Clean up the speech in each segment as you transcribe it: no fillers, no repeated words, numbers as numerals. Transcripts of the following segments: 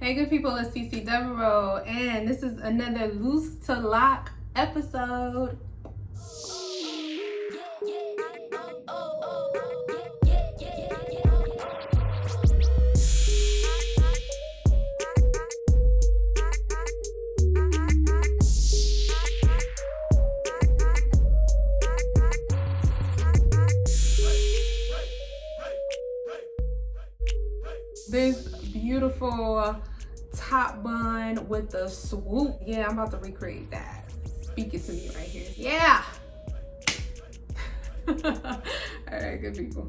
Hey good people, it's CC Devereaux, and this is another Loose to Lock episode. This beautiful top bun with the swoop. Yeah, I'm about to recreate that. Speak it to me right here. Yeah. All right, good people.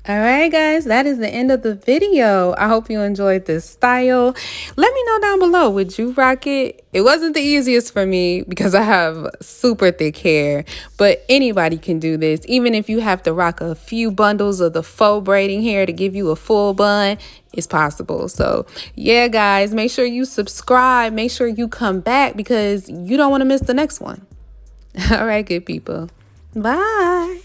All right, guys, that is the end of the video. I hope you enjoyed this style. Let me know down below, would you rock it? It wasn't the easiest for me because I have super thick hair, but anybody can do this. Even if you have to rock a few bundles of the faux braiding hair to give you a full bun, it's possible. So yeah, guys, make sure you subscribe. Make sure you come back because you don't want to miss the next one. All right, good people. Bye.